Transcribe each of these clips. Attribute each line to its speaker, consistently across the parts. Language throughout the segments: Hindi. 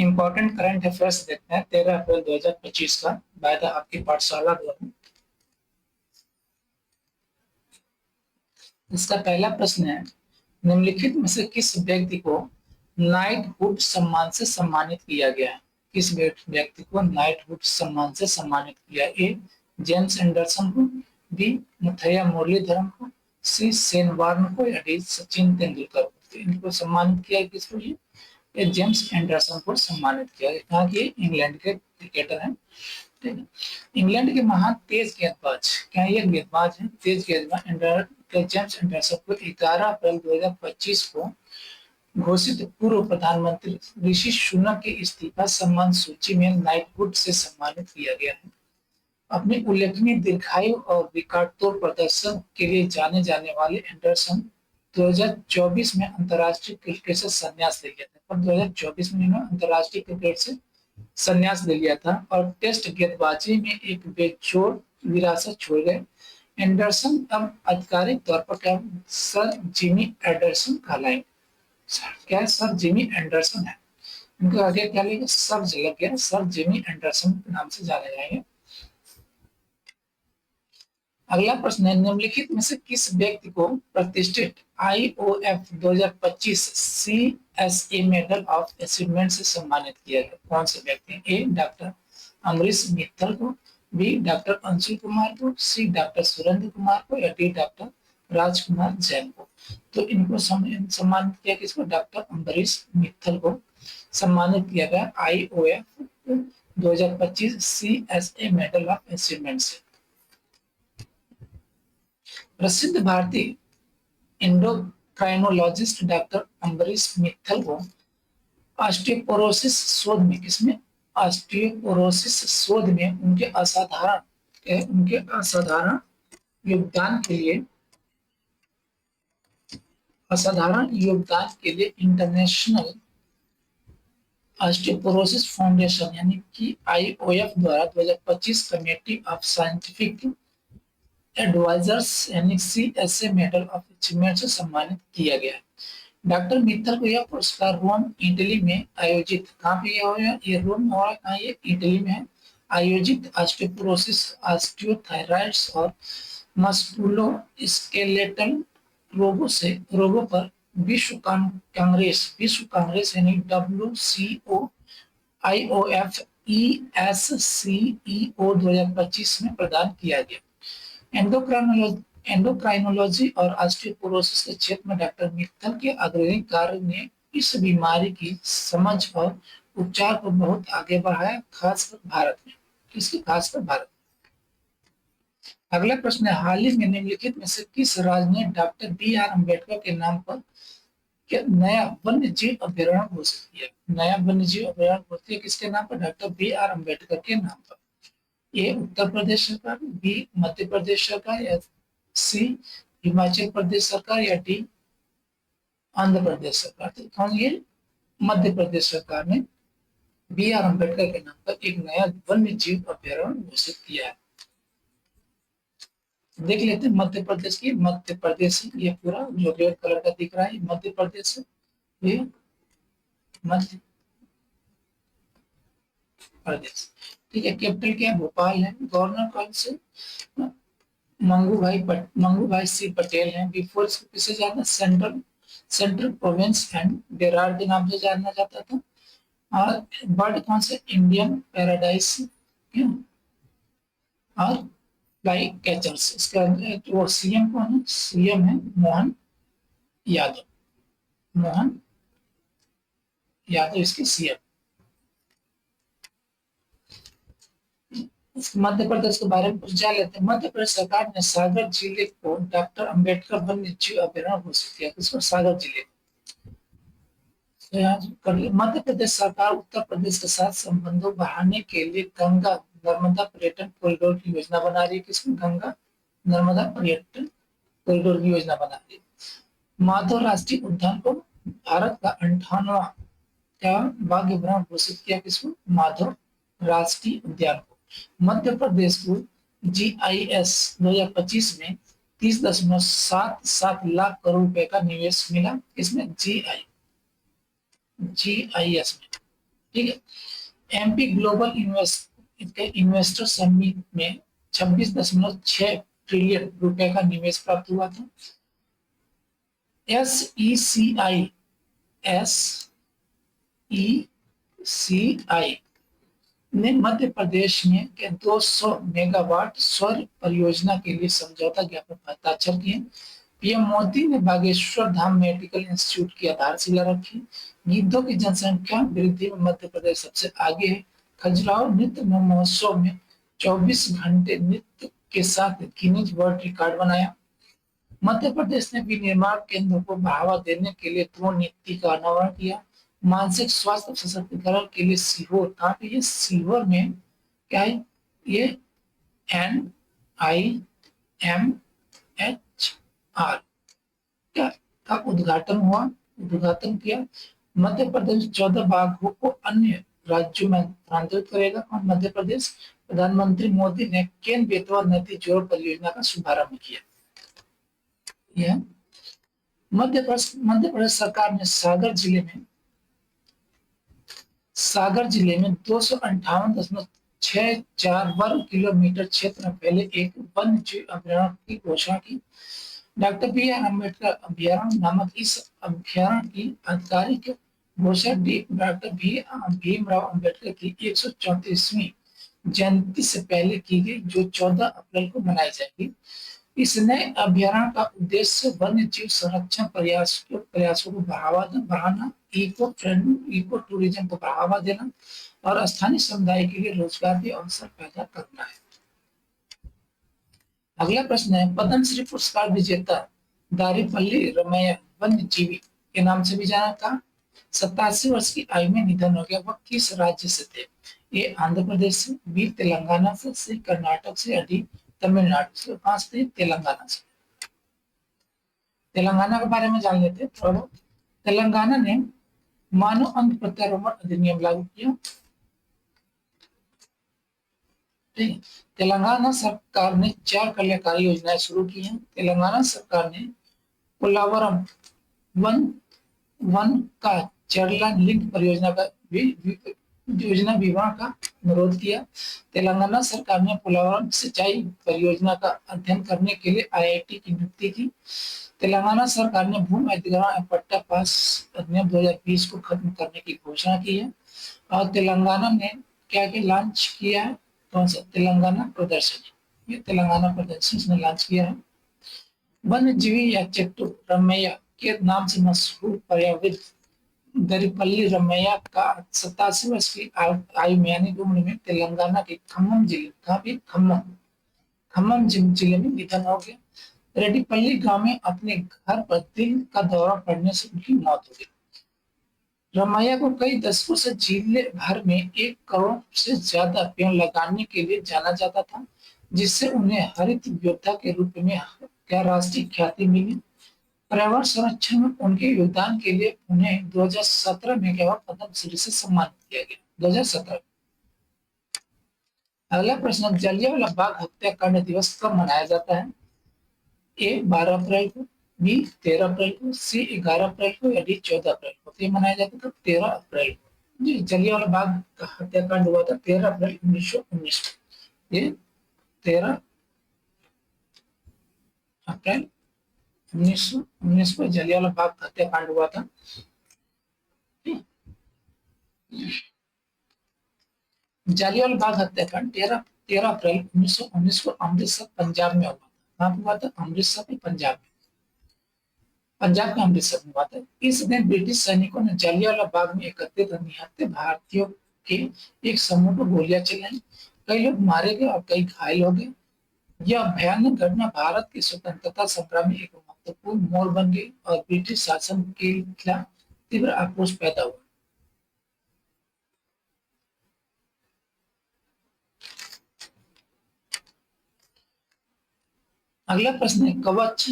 Speaker 1: इंपॉर्टेंट करंट अफेयर्स देखते हैं 13 अप्रैल 2025 का बाय द आपकी पाठशाला द्वारा। इसका पहला प्रश्न है, निम्नलिखित में से किस व्यक्ति को नाइटहुड सम्मान से सम्मानित किया गया है? किस व्यक्ति को नाइटहुड सम्मान से सम्मानित किया? ए जेम्स एंडरसन को, बी मुथैया मुरलीधरन को, सी शेन वार्न को, या डी सचिन तेंदुलकर को। तो इनको सम्मानित किया किसको? ये जेम्स एंडरसन को सम्मानित किया गया। कहाँ के? इंग्लैंड के क्रिकेटर हैं। ठीक है, इंग्लैंड के महान तेज गेंदबाज, क्या ये गेंदबाज है? तेज गेंदबाज जेम्स एंडरसन को 11 अप्रैल 2025 को घोषित पूर्व प्रधानमंत्री ऋषि सुनक के इस्तीफा सम्मान सूची में नाइटहुड से सम्मानित किया गया है। अपने उल्लेखनीय दीर्घायु और रिकॉर्ड तोड़ प्रदर्शन के लिए जाने जाने वाले एंडरसन 2024 में अंतर्राष्ट्रीय क्रिकेट से संन्यास ले लिया था। 2024 में इन्होंने अंतर्राष्ट्रीय क्रिकेट से संन्यास ले लिया था और टेस्ट गेंदबाजी में एक बेजोड़ विरासत छोड़ गए। एंडरसन अब आधिकारिक तौर पर क्या सर जिमी एंडरसन कहलाएंगे? क्या सर जिमी एंडरसन है? इनको आगे क्या लेंगे? सर लग गया, सर जिमी एंडरसन के नाम से जाने जाएंगे। अगला प्रश्न है, निम्नलिखित में से किस व्यक्ति को प्रतिष्ठित IOF 2025 CSA medal of achievement से सम्मानित किया गया? कौन से व्यक्ति? ए डॉक्टर अमरीश मित्तल को, बी डॉक्टर अंशुल कुमार को, सी डॉक्टर सुरेंद्र कुमार को, या डी डॉक्टर राजकुमार जैन को। तो इनको सम्मानित किया किसको? डॉक्टर अमरीश मित्तल को सम्मानित किया गया IOF 2025 CSA medal of achievement से। प्रसिद्ध भारतीय एंडोक्राइनोलॉजिस्ट डॉक्टर अम्बरीश मित्तल को ऑस्टियोपोरोसिस शोध में, किसमें? ऑस्टियोपोरोसिस शोध में उनके असाधारण योगदान के लिए इंटरनेशनल ऑस्टियोपोरोसिस फाउंडेशन यानी कि IOF द्वारा 2025 कमेटी ऑफ साइंटिफिक एडवाइजर्स यानी CSA मेडल ऑफ अचीवमेंट से सम्मानित किया गया। डॉक्टर मित्तल को यह पुरस्कार रोम इटली में आयोजित, कहाँ पे हो रहा है? ये रोम में हो रहा है, ये इटली में है, आयोजित ऑस्टियोपोरोसिस, ऑस्टियोथायराइड्स और मस्कुलोस्केलेटल रोगों पर विश्व कांग्रेस यानी WCO IOF ESCEO 2025 में प्रदान किया गया। एंडोक्राइनोलॉजी और ऑस्टियोपोरोसिस के क्षेत्र में डॉक्टर मित्तल के अग्रणी कार्य ने इस बीमारी की समझ और उपचार को बहुत आगे बढ़ाया, खासकर भारत में। किसकी? खासकर भारत में। अगला प्रश्न है, हाल ही में निम्नलिखित में से किस राज्य ने डॉक्टर BR अम्बेडकर के नाम पर नया वन्य जीव अभयारण्य घोषित किया? नया वन्य जीव अभयारण्य घोषित किसके नाम पर? डॉक्टर BR अम्बेडकर के नाम पर। ए उत्तर प्रदेश सरकार, बी मध्य प्रदेश सरकार, या सी हिमाचल प्रदेश सरकार, या डी आंध्र प्रदेश सरकार। तो कौन? ये मध्य प्रदेश सरकार ने BR अम्बेडकर के नाम पर एक नया वन्य जीव अभयारण्य घोषित किया है। देख लेते हैं मध्य प्रदेश की। मध्य प्रदेश ये पूरा जो रेड कलर का दिख रहा है मध्य प्रदेश है, ये मध्य प्रदेश। ठीक है, कैपिटल क्या है? भोपाल है। गवर्नर कौन से? मंगू भाई सी पटेल हैं। बिफोर इसको किसे जाना? सेंट्रल प्रोविंस एंड बेरार के नाम से जाना जाता था। और बर्ड कौन से? इंडियन पैराडाइज और फ्लाई कैचर्स। इसका जो CM कौन है? CM है मोहन यादव इसके CM। मध्य प्रदेश के बारे में कुछ जान लेते हैं। मध्य प्रदेश सरकार ने सागर जिले को डॉक्टर अम्बेडकर वन्य जीव अभयारण्य घोषित किया। किसको? सागर जिले। मध्य प्रदेश सरकार उत्तर प्रदेश के साथ संबंधों बढ़ाने के लिए गंगा नर्मदा पर्यटन कॉरिडोर की योजना बना रही है। किसमें? गंगा नर्मदा पर्यटन कॉरिडोर की योजना बना रही है। माधव राष्ट्रीय उद्यान को भारत का 58वां बाघ अभयारण्य घोषित किया। किसको? माधव राष्ट्रीय उद्यान को। मध्य प्रदेश को GIS 2025 में 30.77 लाख करोड़ रुपए का निवेश मिला। इसमें GIS में ठीक है। एमपी ग्लोबल इन्वेस्टर समिट में 26.6 ट्रिलियन रुपए का निवेश प्राप्त हुआ था। एस ई सी आई ने मध्य प्रदेश में के 200 मेगावाट सौर परियोजना के लिए समझौता ज्ञापन पर हस्ताक्षर किए। पीएम मोदी ने बागेश्वर धाम मेडिकल इंस्टीट्यूट की आधारशिला रखी। गिद्धों की जनसंख्या वृद्धि में मध्य प्रदेश सबसे आगे है। खजुराहो नृत्य महोत्सव में 24 घंटे नृत्य के साथ गिनीज वर्ल्ड रिकॉर्ड बनाया। मध्य प्रदेश ने विनिर्माण केंद्रों को बढ़ावा देने के लिए दो नीति का अनावरण किया। मानसिक स्वास्थ्य सशक्तिकरण के लिए सीहोर, कहाँ पे ये सीहोर में क्या है, ये NIMHR क्या का उद्घाटन हुआ, उद्घाटन किया। मध्य प्रदेश 14 बाघों को अन्य राज्यों में स्थानांतरित करेगा। और मध्य प्रदेश प्रधानमंत्री मोदी ने केन बेतवा नदी जोड़ परियोजना का शुभारंभ किया। यह मध्य प्रदेश सरकार ने सागर जिले में 258.64 वर्ग किलोमीटर क्षेत्र में पहले एक वन्य जीव अभयारण्य की घोषणा की। डॉक्टर बी आर अम्बेडकर अभयारण्य नामक इस अभयारण्य की आधिकारिक घोषणा डॉक्टर भीमराव अम्बेडकर की 134वीं जयंती से पहले की गई, जो 14 अप्रैल को मनाई जाएगी। इस नए अभयारण्य का उद्देश्य वन्य जीव संरक्षण प्रयासों को बढ़ाना, इको टूरिज्म को बढ़ावा देना और स्थानीय समुदाय के लिए रोजगार के अवसर पैदा करना है। अगला प्रश्न है, पद्मश्री पुरस्कार विजेता दारीपल्ली रमैया वन्य जीवी के नाम से भी जाना था। 87 वर्ष की आयु में निधन हो गया। वह किस राज्य से थे? ए आंध्र प्रदेश से, बी तेलंगाना से, सी कर्नाटक से, डी तमिलनाडु से। पांच थे तेलंगाना से। तेलंगाना के बारे में जान लेते थोड़ा बहुत। तेलंगाना ने मानव अंग प्रत्यारोपण अधिनियम लागू किया। तेलंगाना सरकार ने 4 कल्याणकारी योजनाएं शुरू की हैं। तेलंगाना सरकार ने पोलावरम वन का चरला लिंक परियोजना का योजना विवरण का अनुरोध किया। तेलंगाना सरकार ने पोलावरम सिंचाई परियोजना का अध्ययन करने के लिए IIT की नियुक्ति की। तेलंगाना सरकार ने भूमि अधिग्रहण और पट्टा पास अधिनियम 2020 को खत्म करने की घोषणा की है। और तेलंगाना ने क्या क्या लॉन्च किया है? कौन सा? तेलंगाना प्रदर्शनी। ये तेलंगाना प्रदर्शनी इसने लॉन्च किया है। वन्य जीवी या चट्टू रमैया के नाम से मशहूर पर्यावृत्त दरीपल्ली रमैया का 87 वर्ष की आयु में यानी उम्र में तेलंगाना के खम्मम जिले का भी खम्मम जिले में निधन हो गया। रेड्डीपल्ली गांव में अपने घर पर दिल का दौरा पड़ने से उनकी मौत हो गई। रमैया को कई दशकों से जिले भर में 1 करोड़ से ज्यादा पेड़ लगाने के लिए जाना जाता था, जिससे उन्हें हरित योद्धा के रूप में क्या राष्ट्रीय ख्याति मिली। पर्यावरण संरक्षण में उनके योगदान के लिए उन्हें 2017 में पद्मश्री से सम्मानित किया गया। 2017। अगला प्रश्न, जलियांवाला बाग हत्याकांड दिवस कब मनाया जाता है? ए 12 अप्रैल को, बी 13 अप्रैल को, सी 11 अप्रैल को या डी 14 अप्रैल को। तो ये मनाया जाता था 13 अप्रैल को। जी, जलियांवाला बाग का हत्याकांड हुआ था 13 अप्रैल 1919 को। ये 13 अप्रैल 1919 को जलियांवाला बाग हत्याकांड हुआ था। जलियांवाला बाग हत्याकांड 13 अप्रैल 1919 को अमृतसर पंजाब में हुआ था। कहाँ हुआ था? अमृतसर में, पंजाब में। पंजाब के अमृतसर में हुआ था। इस दिन ब्रिटिश सैनिकों ने जलियांवाला बाग में एकत्रित निहत्थे भारतीयों के एक समूह को गोलियां चलाई। कई लोग मारे गए और कई घायल हो गए। यह भयानक घटना भारत के स्वतंत्रता संग्राम में एक महत्वपूर्ण मोड़ बन गई और ब्रिटिश शासन के खिलाफ तीव्र आक्रोश पैदा हुआ। अगला प्रश्न है, कवच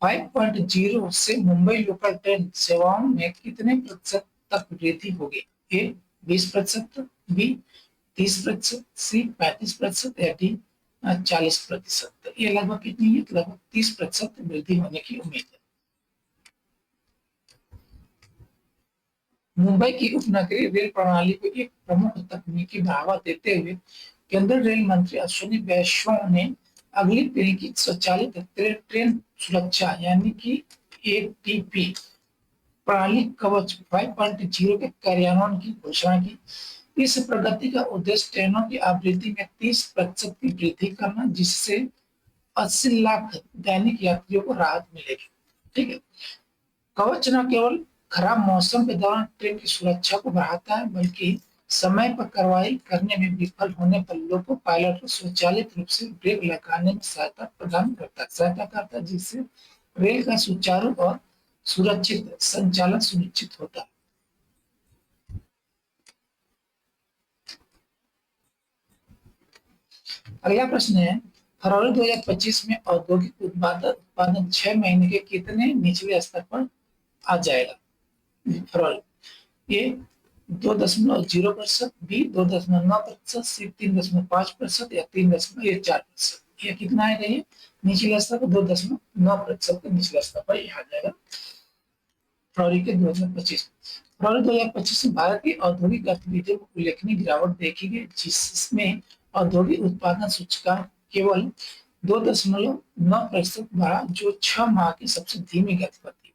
Speaker 1: 5.0 से मुंबई लोकल ट्रेन सेवाओं में कितने प्रतिशत तक वृद्धि होगी? ए 20%, बी 30%, सी 35% या डी 40%। ये लगभग कितनी है? लगभग 30% वृद्धि होने की उम्मीद है। मुंबई की उपनगरीय रेल प्रणाली को एक प्रमुख तकनीकी बढ़ावा देते हुए केंद्रीय रेल मंत्री अश्विनी वैष्णव ने अगली पीढ़ी की स्वचालित ट्रेन सुरक्षा यानी कि एटीपी प्रणाली कवच 5.0 के कार्यान्वयन की घोषणा की। इस प्रगति का उद्देश्य ट्रेनों की आवृत्ति में 30% की वृद्धि करना, जिससे 80 लाख दैनिक यात्रियों को राहत मिलेगी। ठीक है। कवच न केवल खराब मौसम के दौरान ट्रेन की सुरक्षा को बढ़ाता है, बल्कि समय पर कार्रवाई करने में विफल होने पर लोको पायलट को स्वचालित रूप से ब्रेक लगाने में सहायता करता है, जिससे रेल का सुचारू और सुरक्षित संचालन सुनिश्चित होता है। अगला प्रश्न है, फरवरी 2025 में औद्योगिक उत्पादन 6 महीने के कितने निचले स्तर पर आ जाएगा? फरवरी ए 2.0%, बी 2.9%, सी 3.5% या 3.4%। ये कितना है? ये निचले स्तर पर 2.9% के निचले स्तर पर आ जाएगा फरवरी के 2025। फरवरी 2025 में भारत की औद्योगिक गतिविधियों में उल्लेखनीय गिरावट देखी गई, जिसमें औद्योगिक उत्पादन सूचकांक केवल 2.9% बढ़ा, जो 6 माह की सबसे धीमी गति पर थी।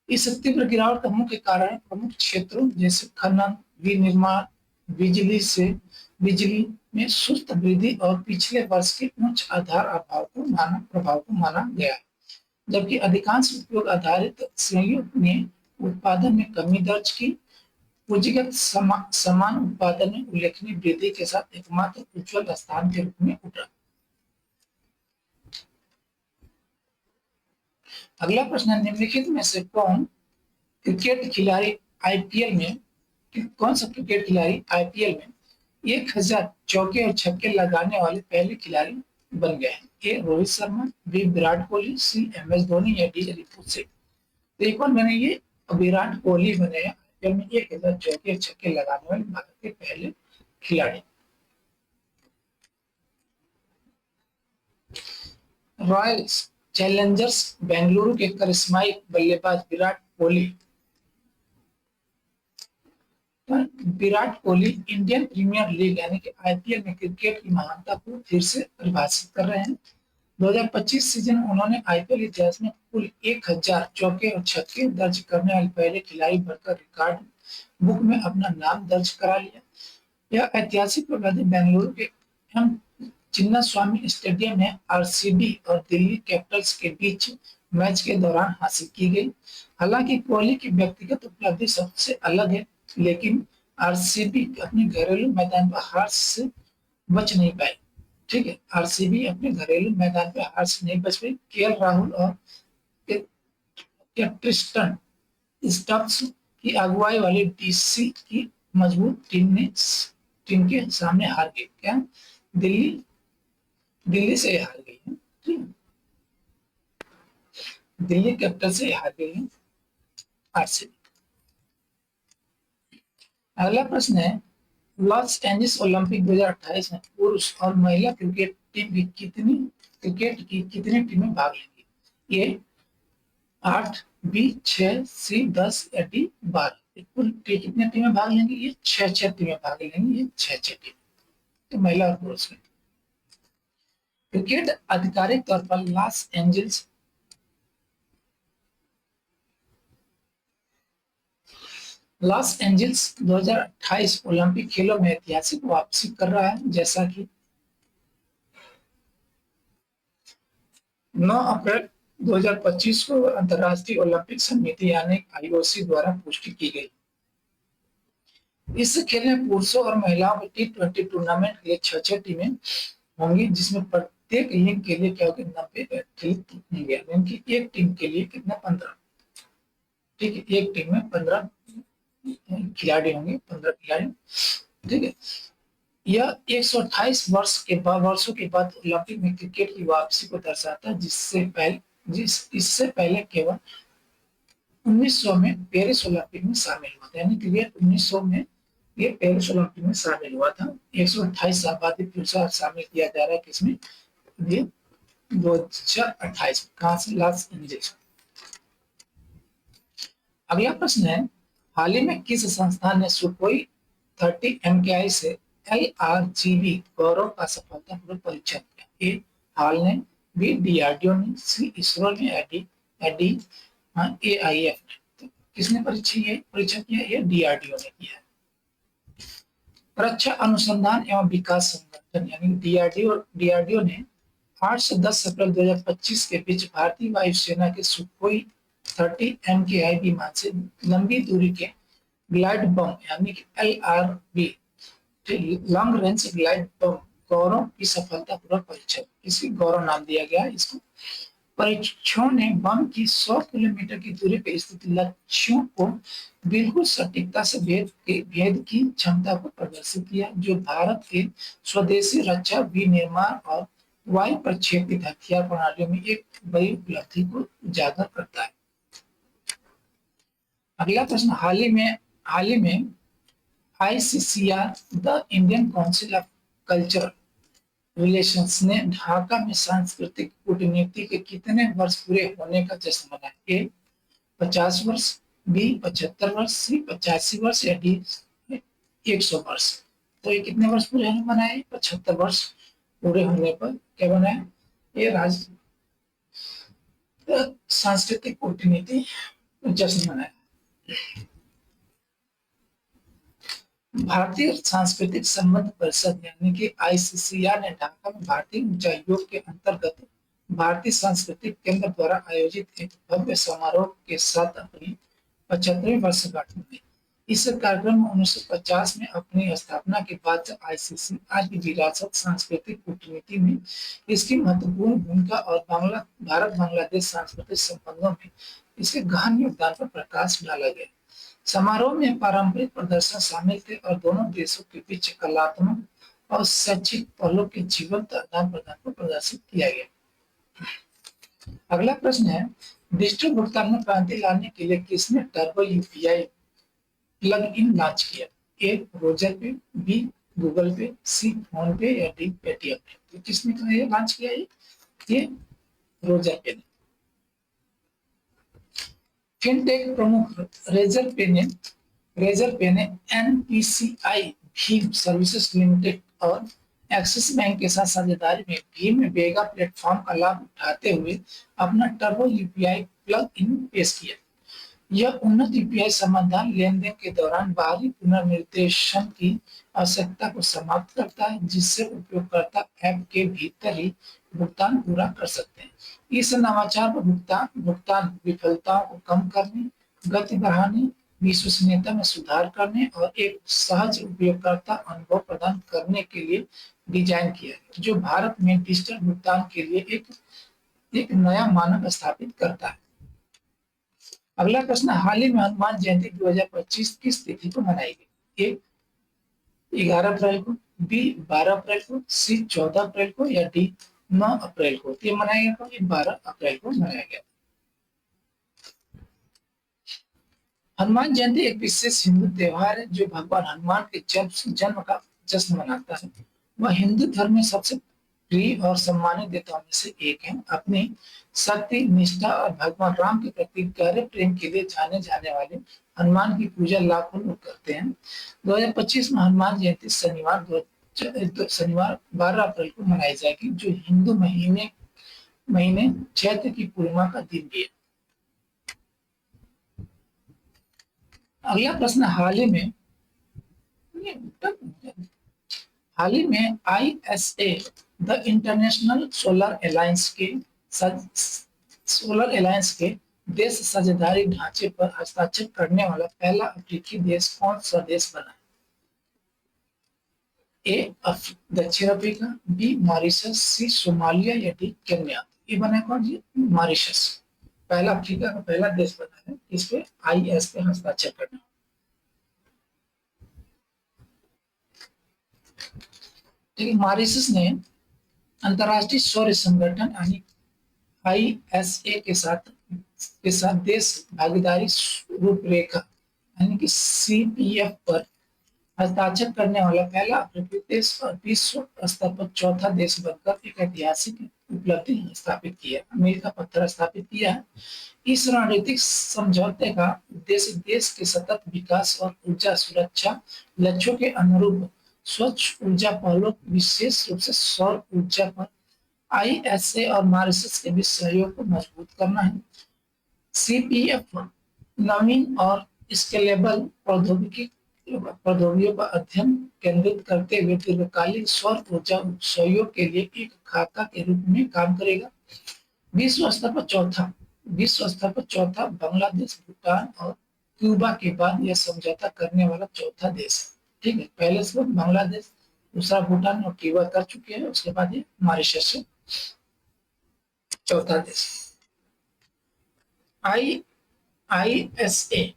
Speaker 1: इस तीव्र गिरावट का मुख्य कारण प्रमुख क्षेत्रों जैसे खनन, विनिर्माण, बिजली में सुस्त वृद्धि और पिछले वर्ष के उच्च आधार प्रभाव को माना गया, जबकि अधिकांश उपयोग आधारित श्रेणियों ने उत्पादन में कमी दर्ज की। पूंजीगत समान उत्पादन में उल्लेखनीय वृद्धि के साथ एकमात्र उज्ज्वल स्थान के रूप में उभरा। अगला प्रश्न, निम्नलिखित में से क्रिकेट खिलाड़ी आईपीएल में कौन सा क्रिकेट खिलाड़ी आईपीएल में 1000 चौके और छक्के लगाने वाले पहले खिलाड़ी बन गए हैं? ए रोहित शर्मा, बी विराट कोहली, सी एमएस धोनी या डी रितु सिंह। तो एक बार मैंने ये विराट कोहली बने आईपीएल में 1000 चौके और छक्के लगाने वाले भारत के पहले खिलाड़ी। रॉयल चैलेंजर्स बेंगलुरु के करिश्माई बल्लेबाज Virat Kohli Indian Premier League यानी कि आईपीएल में क्रिकेट की महानता को फिर से परिभाषित कर रहे हैं। 2025 सीजन में उन्होंने आईपीएल इतिहास में कुल 1000 चौके और छक्के दर्ज करने वाले पहले खिलाड़ी बनकर रिकॉर्ड बुक में अपना नाम दर्ज करा लिया। यह ऐतिहासिक उपलब्धि बेंगलुरु के एम चिन्नास्वामी स्टेडियम में आरसीबी और दिल्ली कैपिटल्स के बीच मैच के दौरान हासिल की गई। हालांकि कोहली की व्यक्तिगत उपलब्धि सबसे अलग है, लेकिन आरसीबी अपने घरेलू मैदान पर हार से बच नहीं पाई। ठीक है, आरसीबी अपने घरेलू मैदान पर हार से नहीं बच पाई। केएल राहुल और ट्रिस्टन स्टब्स की अगुवाई वाली डीसी की मजबूत टीम के सामने हार गई। क्या दिल्ली दिल्ली से हार गई है? ठीक है, दिल्ली कैपिटल से हार गई है आरसीबी। अगला प्रश्न है, लॉस एंजल्स ओलंपिक 2028 में पुरुष और महिला क्रिकेट की कितनी टीमें भाग लेंगी? ए 8, बी 6, सी 10 या डी 12। कुल कितने टीमें भाग लेंगी? ये 6 टीमें भाग लेंगी। ये 6 टीमें तो महिला और पुरुष में। क्रिकेट आधिकारिक तौर पर लॉस एंजल्स 2028 ओलंपिक खेलों में ऐतिहासिक वापसी कर रहा है, जैसा कि 9 अप्रैल 2025 को अंतर्राष्ट्रीय ओलंपिक समिति यानी आईओसी द्वारा पुष्टि की गई। इस खेल में पुरुषों और महिलाओं के T20 टूर्नामेंट के लिए 6 टीमें होंगी, जिसमें प्रत्येक लिंग के लिए क्या होगी? 90 एथलीट होंगे, यानी कि एक टीम के लिए कितना? 15। ठीक है, एक टीम में 15 खिलाड़ी होंगे, 15 खिलाड़ी। ठीक है, यह 128 वर्षों के बाद ओलंपिक में क्रिकेट की वापसी को दर्शाता है, इससे पहले केवल 1900 में पेरिस ओलंपिक में शामिल हुआ था। यानी क्रिकेट 1900 में ये पेरिस ओलंपिक में शामिल हुआ था। 128 साल बाद फिर से शामिल किया जा रहा है किसमें? ये 2028 में। कहां से? Los Angeles. अगला प्रश्न है, हाल ही में किस संस्थान ने सुखोई 30 MKI से LRGB गौरव का सफलतापूर्वक परीक्षण किया? ए हाल ने, बी डीआरडीओ ने, सी इसरो ने, एडी एडी AIF ने। तो किसने परीक्षण किया? ये डीआरडीओ ने किया। रक्षा अनुसंधान एवं विकास संगठन यानी डीआरडीओ ने 8 से 10 अप्रैल 2025 के बीच भारतीय वायुसेना के सुखोई 30 MKI विमान से लंबी दूरी के ग्लाइड बम यानी कि LRB long range glide bomb Gaurav की सफलतापूर्वक परीक्षण, इसकी गौरव नाम दिया गया इसको। परीक्षणों ने बम की 100 किलोमीटर की दूरी पर स्थित लक्ष्यों को बिल्कुल सटीकता से भेद की क्षमता को प्रदर्शित किया, जो भारत के स्वदेशी रक्षा विनिर्माण और वायु प्रक्षेपित हथियार प्रणालियों में एक बड़ी उपलब्धि को उजागर करता है। अगला प्रश्न, हाल ही में ICCR the Indian council of cultural relations ने ढाका में सांस्कृतिक कूटनीति के कितने वर्ष पूरे होने का जश्न मनाया? ए 50 वर्ष, बी 75 वर्ष, सी 85 वर्ष या डी 100 वर्ष। तो ये कितने वर्ष पूरे मनाए? 75 वर्ष पूरे होने पर क्या बनाया? ये सांस्कृतिक कूटनीति जश्न मनाया। भारतीय सांस्कृतिक संबंध परिषद यानी कि ICCR ने ढाका में भारतीय उच्चायोग के अंतर्गत भारतीय सांस्कृतिक केंद्र द्वारा आयोजित एक भव्य समारोह के साथ अपनी 75वीं वर्षगांठ मनाई। इस कार्यक्रम में 1950 में अपनी स्थापना के बाद से ICCR की विरासत सांस्कृतिक कूटनीति में इसकी महत्वपूर्ण भूमिका और भारत बांग्लादेश सांस्कृतिक संबंधों में इसके गहन योगदान पर प्रकाश डाला गया। समारोह में पारंपरिक प्रदर्शन शामिल थे और दोनों देशों के बीच कलात्मक और शैक्षिक पहलुओं के जीवंत आदान प्रदान को प्रदर्शित किया गया। अगला प्रश्न है, डिजिटल भुगतान में क्रांति लाने के लिए किसने turbo UPI plug in launch किया? ए रोजर पे, बी गूगल पे, सी फोन पे या डी पेटीएम पे। तो किसने लॉन्च किया? ये रोजर पे ने। फिनटेक प्रमुख रेजर पे ने NPCI भीम सर्विसेज लिमिटेड और एक्सिस बैंक के साथ साझेदारी में भीम वेगा प्लेटफॉर्म का लाभ उठाते हुए अपना टर्बो UPI प्लग इन पेश किया। यह उन्नत UPI समाधान लेन देन के दौरान बाहरी पुनर्निर्देशन की आवश्यकता को समाप्त करता है, जिससे उपयोगकर्ता ऐप के भीतर ही भुगतान पूरा कर सकते हैं। इस नवाचार पर भुगतान विफलताओं को कम करने, गति बढ़ाने, विश्वसनीयता में सुधार करने और एक सहज उपयोगकर्ता अनुभव प्रदान करने के लिए डिजाइन किया है, जो भारत में डिजिटल भुगतान के लिए एक नया मानक स्थापित करता है। अगला प्रश्न, हाल ही में हनुमान जयंती 2025 किस तिथि को मनाई गई? ए 11 अप्रैल को, बी 12 अप्रैल को, सी 14 अप्रैल को या डी 9 अप्रैल को। ये मनाया गया, ये 12 अप्रैल को मनाया गया। हनुमान जयंती एक विशेष हिंदू त्योहार है जो भगवान हनुमान के जन्म का जश्न मनाता है। वह हिंदू धर्म में सबसे प्रिय और सम्मानित देवताओं में से एक है। अपनी शक्ति, निष्ठा और भगवान राम के प्रति गहरे प्रेम के लिए जाने जाने वाले हनुमान की पूजा लाखों लोग करते हैं। 2025 में हनुमान जयंती शनिवार 12 अप्रैल को मनाई जाएगी, जो हिंदू महीने चैत्र की पूर्णिमा का दिन भी है। अगला प्रश्न, हाल ही में ISA the international solar alliance के देश साझेदारी ढांचे पर हस्ताक्षर करने वाला पहला अफ्रीकी देश कौन सा देश बना? ए दक्षिण अफ्रीका, बी मॉरिशस, सी सोमालिया या डी केन्या। ये बना कौन जी? मॉरिशस। पहला अफ्रीका का पहला देश बना है इस पे IS पे हस्ताक्षर करना। मॉरिशस ने अंतर्राष्ट्रीय सौर संगठन यानी ISA के साथ देश भागीदारी रूपरेखा यानी कि CPF पर हस्ताक्षर करने वाला पहला अफ्रीकी देश और विश्व स्तर पर चौथा देश बनकर एक ऐतिहासिक उपलब्धि स्थापित की है। मील का पत्थर स्थापित किया है। इस रणनीतिक समझौते का उद्देश्य देश के सतत विकास और ऊर्जा सुरक्षा लक्ष्यों के अनुरूप स्वच्छ ऊर्जा पहलों, विशेष रूप से सौर ऊर्जा पर आईएसए और मॉरिशस के बीच सहयोग को मजबूत करना है। सीपीएफ नवीन और स्केलेबल प्रौद्योगिकियों का अध्ययन केंद्रित करते हुए दीर्घकालिक सौर ऊर्जा सहयोग के लिए एक खाका के रूप में काम करेगा। विश्व स्तर पर चौथा बांग्लादेश, भूटान और क्यूबा के बाद यह समझौता करने वाला चौथा देश है। ठीक है, पहले से बांग्लादेश, दूसरा भूटान और क्यूबा कर चुके हैं, उसके बाद ये मॉरिशस से चौथा देश। आई आईएसए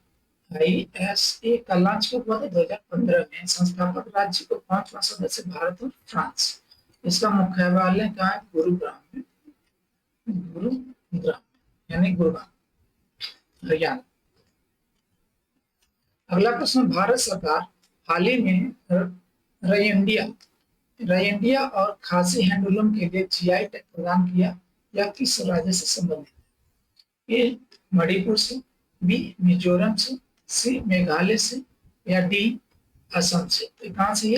Speaker 1: आईएसए का लॉन्च कब हुआ था? 2015 में। संस्थापक राज्य को 5 सदस्य भारत और फ्रांस। इसका मुख्यालय कहाँ है? गुरुग्राम में। गुरुग्राम यानी गुरुग्राम, हरियाणा। अगला प्रश्न, भारत सरकार हाल ही में रयिंडिया और खासी हैंडलूम के लिए जीआई टैग प्रदान किया, या किस राज्य से संबंधित? ए मणिपुर से, बी मिजोरम से, सी मेघालय से, या डी असम से? तो कहां से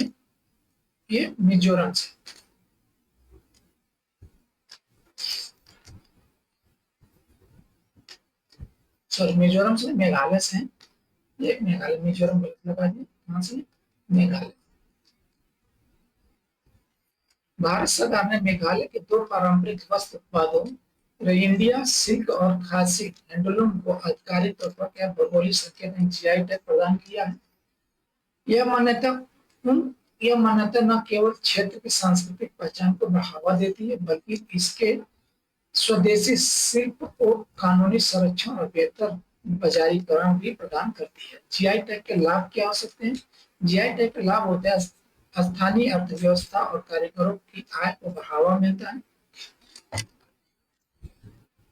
Speaker 1: ये मिजोरम से। सॉरी, मिजोरम से, मेघालय से। ये मेघालय, मिजोरम गलत लगा दिया। कहां से? मेघालय। भारत सरकार ने मेघालय के 2 पारंपरिक वस्त्र उत्पादों रयिंडिया सिल्क और खासी हैंडलूम को आधिकारिक तौर पर क्या भौगोलिक संकेत जीआई टैग प्रदान किया है। यह मान्यता न केवल क्षेत्र की सांस्कृतिक पहचान को बढ़ावा देती है, बल्कि इसके स्वदेशी शिल्प को कानूनी संरक्षण और बेहतर बाजारीकरण भी प्रदान करती है। जीआई टैग के लाभ क्या हो सकते हैं? जीआई टैग के लाभ होते हैं स्थानीय अर्थव्यवस्था और कारीगरों की आय को बढ़ावा मिलता है,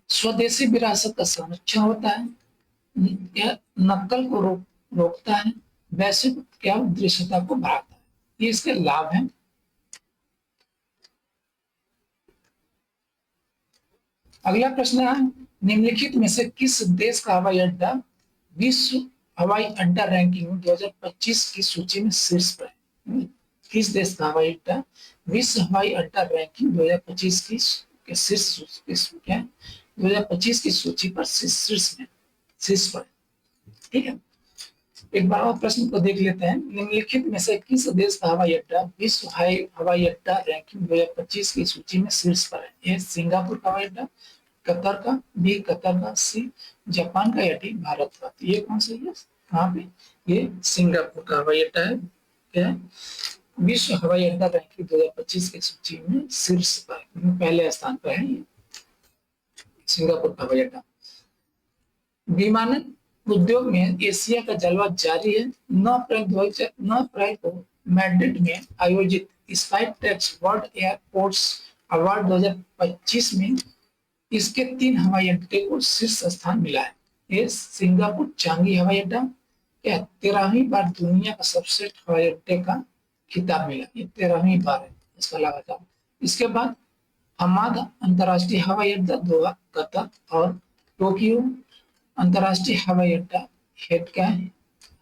Speaker 1: स्वदेशी विरासत का संरक्षण होता है, यह नकल को रोकता है, वैश्विक क्या दृश्यता को बढ़ाता है। ये इसके लाभ हैं। अगला प्रश्न है, निम्नलिखित में से किस देश का हवाई अड्डा विश्व हवाई अड्डा रैंकिंग 2025 की सूची में शीर्ष पर है? किस देश का हवाई अड्डा विश्व हवाई अड्डा रैंकिंग 2025 की शीर्ष क्या 2025 की सूची पर शीर्ष पर? ठीक है, एक बार और प्रश्न को देख लेते हैं। निम्नलिखित में से किस देश का हवाई अड्डा विश्व हवाई अड्डा रैंकिंग 2025 की सूची में शीर्ष पर है? ए सिंगापुर का हवाई अड्डा, कतर का, बी कतर का, सी जापान का, या डी भारत का? तो ये कौन सा है? कहाँ पे? ये सिंगापुर का हवाई अड्डा है। क्या विश्व हवाई अड्डा रैंकिंग 2025 की सूची में शीर्ष पर, पहले स्थान पर है ये सिंगापुर का हवाई अड्डा। विमानन उद्योग में एशिया का जलवा जारी है। 9 अप्रैल को मैड्रिड में आयोजित स्काईट्रैक्स वर्ल्ड एयरपोर्ट्स अवार्ड 2025 में इसके 3 हवाई अड्डे को शीर्ष स्थान मिला है। ये सिंगापुर चांगी हवाई अड्डा 13वीं बार दुनिया का सर्वश्रेष्ठ हवाई अड्डे का खिताब मिला। ये 13वीं बार है इसका लगातार। इसके बाद हमाद अंतर्राष्ट्रीय हवाई अड्डा दोहा कतर और टोक्यो अंतर्राष्ट्रीय हवाई अड्डा हेडका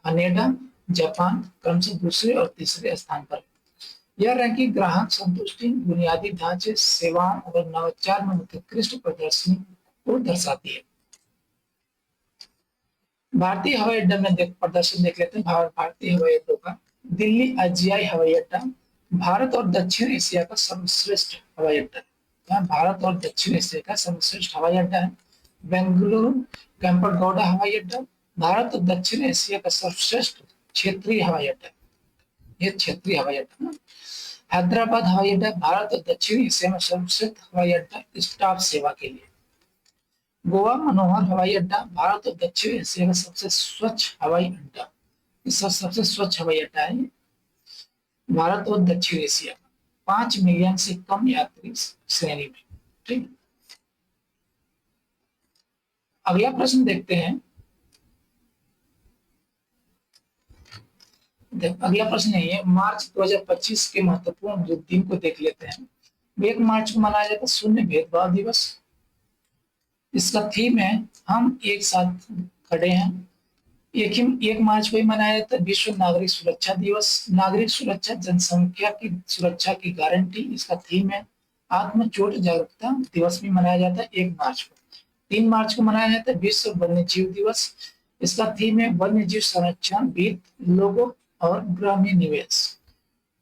Speaker 1: हनेडा जापान क्रमशः दूसरे और तीसरे स्थान पर है। यह रैंकिंग ग्राहक संतुष्टि, बुनियादी ढांचे, सेवाओं और नवाचार में उत्कृष्ट प्रदर्शनी को दर्शाती है। भारतीय हवाई अड्डा में प्रदर्शन देख लेते हैं। भारतीय हवाई अड्डों का दिल्ली अजियाई हवाई अड्डा भारत और दक्षिण एशिया का सर्वश्रेष्ठ हवाई अड्डा है। भारत और दक्षिण एशिया का सर्वश्रेष्ठ हवाई अड्डा है। बेंगलुरु कैंपरगौड़ा हवाई अड्डा भारत और दक्षिण एशिया का सर्वश्रेष्ठ क्षेत्रीय हवाई अड्डा, ये क्षेत्रीय हवाई अड्डा। हैदराबाद हवाई अड्डा भारत और दक्षिण एशिया में सर्वश्रेष्ठ हवाई अड्डा स्टाफ सेवा के लिए। गोवा मनोहर हवाई अड्डा भारत और दक्षिण एशिया का सबसे स्वच्छ हवाई अड्डा, सबसे स्वच्छ हवाई अड्डा है भारत और दक्षिण एशिया का। 5 मिलियन से कम यात्री श्रेणी में। ठीक, अगला प्रश्न देखते हैं। अगला प्रश्न है मार्च 2025 के महत्वपूर्ण जो दिन को देख लेते हैं। 1 मार्च को मनाया जाता है शून्य भेदभाव दिवस। इसका थीम है हम एक साथ खड़े हैं। एक मार्च को ही मनाया जाता है विश्व नागरिक सुरक्षा दिवस। नागरिक सुरक्षा जनसंख्या की सुरक्षा की गारंटी इसका थीम है। आत्म चोट जागरूकता दिवस भी मनाया जाता है 1 मार्च को। 3 मार्च को मनाया जाता है विश्व वन्य जीव दिवस। इसका थीम है वन्य जीव संरक्षण वित्त लोगों और ग्रामीण निवेश।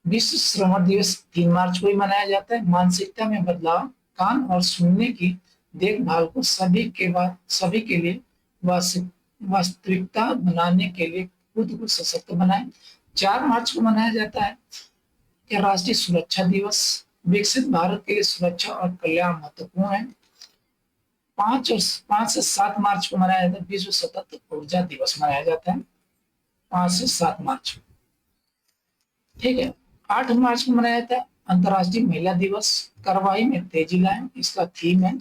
Speaker 1: विश्व श्रवण दिवस 3 मार्च को ही मनाया जाता है। मानसिकता में बदलाव कान और सुनने की देखभाल को सभी के लिए वास्तविकता बनाने के लिए खुद को सशक्त बनाए। 4 मार्च को मनाया जाता है कि राष्ट्रीय सुरक्षा दिवस। विकसित भारत के लिए सुरक्षा और कल्याण महत्वपूर्ण है। 5 से 7 मार्च को मनाया जाता है विश्व सतत ऊर्जा दिवस मनाया जाता है 5 से 7 मार्च। ठीक है। 8 मार्च को मनाया जाता है अंतर्राष्ट्रीय महिला दिवस। कार्रवाई में तेजी लाएं इसका थीम है।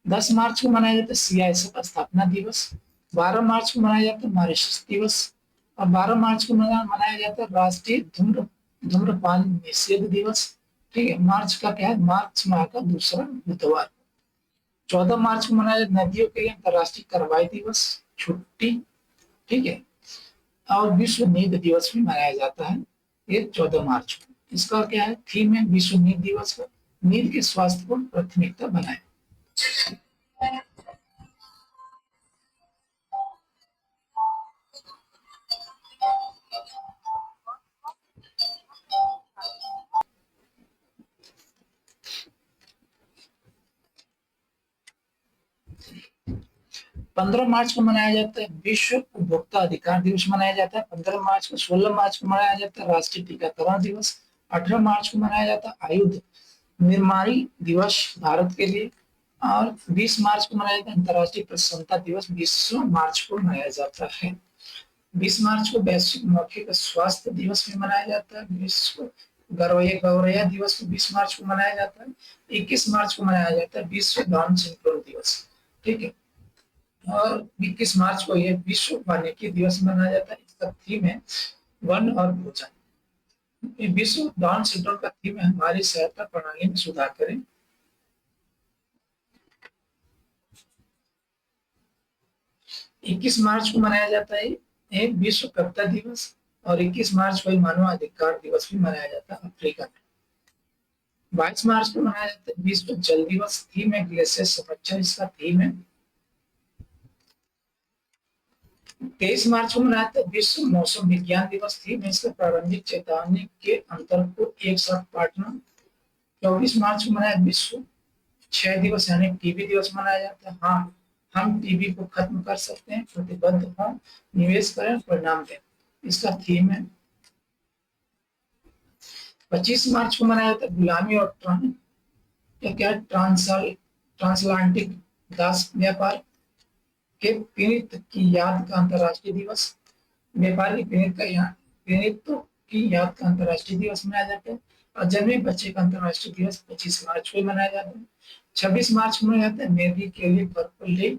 Speaker 1: 10 मार्च को मनाया जाता है सीआईएसएफ स्थापना दिवस। 12 मार्च को मनाया जाता है मॉरिशस दिवस। और 12 मार्च को मनाया जाता है राष्ट्रीय धूम्रपान निषेध दिवस। ठीक है। मार्च का क्या है, मार्च माह का दूसरा बुधवार। 14 मार्च को मनाया जाता है नदियों के लिए अंतर्राष्ट्रीय कार्रवाई दिवस छुट्टी। ठीक है। और विश्व नींद दिवस भी मनाया जाता है ये 14 मार्च को। इसका क्या है, थीम है विश्व नींद दिवस को नींद के स्वास्थ्य को प्राथमिकता बनाए। 15 मार्च को मनाया जाता है विश्व उपभोक्ता अधिकार दिवस मनाया जाता है 15 मार्च को। 16 मार्च को मनाया जाता है राष्ट्रीय टीकाकरण दिवस। 18 मार्च को मनाया जाता है आयुध निर्माणी दिवस भारत के लिए। और 20 मार्च को मनाया जाता है अंतर्राष्ट्रीय प्रसन्नता दिवस। 20 मार्च को मनाया जाता है। 20 मार्च को वैश्विक मौखिक स्वास्थ्य दिवस भी मनाया जाता है। विश्व गौरैया दिवस को 20 मार्च को मनाया जाता है। 21 मार्च को मनाया जाता है विश्व डाउन सिंड्रोम दिवस। ठीक है। और 21 मार्च को यह विश्व वानिकी दिवस मनाया जाता है। इसका थीम है वन और भोजन। ये विश्व डाउन सिंड्रोम का थीम है हमारी सहायता प्रणाली में सुधार करें। 21 मार्च को मनाया जाता है एक विश्व कविता दिवस। और 21 मार्च को मानवाधिकार दिवस भी मनाया जाता है अफ्रीका में। 22 मार्च को मनाया जाता है विश्व जल दिवस। थीम है ग्लेशियर संरक्षण इसका थीम है। 23 मार्च को मनाया जाता है विश्व मौसम विज्ञान दिवस। थीम है इसका प्रारंभिक चेतावनी के अंतर को एक साथ बांटना। 24 मार्च को मनाया विश्व क्षय दिवस यानी टीबी दिवस मनाया जाता है। हाँ, हम टीबी को खत्म कर सकते हैं, प्रतिबद्ध हों, निवेश करें, परिणाम दें, इसका थीम है। 25 मार्च को मनाया जाता है गुलामी और ट्रांसलांटिक दास व्यापार के पीड़ित की याद का अंतर्राष्ट्रीय दिवस। व्यापारी पीड़ित की याद का अंतर्राष्ट्रीय दिवस मनाया जाता है। और जन्मे बच्चे का अंतर्राष्ट्रीय दिवस 25 मार्च को मनाया जाता है। 26 मार्च को मनाया जाता है मेरी के लिए पर्पल डे।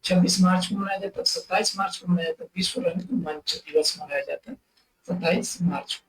Speaker 1: 26 मार्च को मनाया जाता है। 27 मार्च को मनाया जाता है विश्व रंग मंच दिवस मनाया जाता है 27 मार्च को।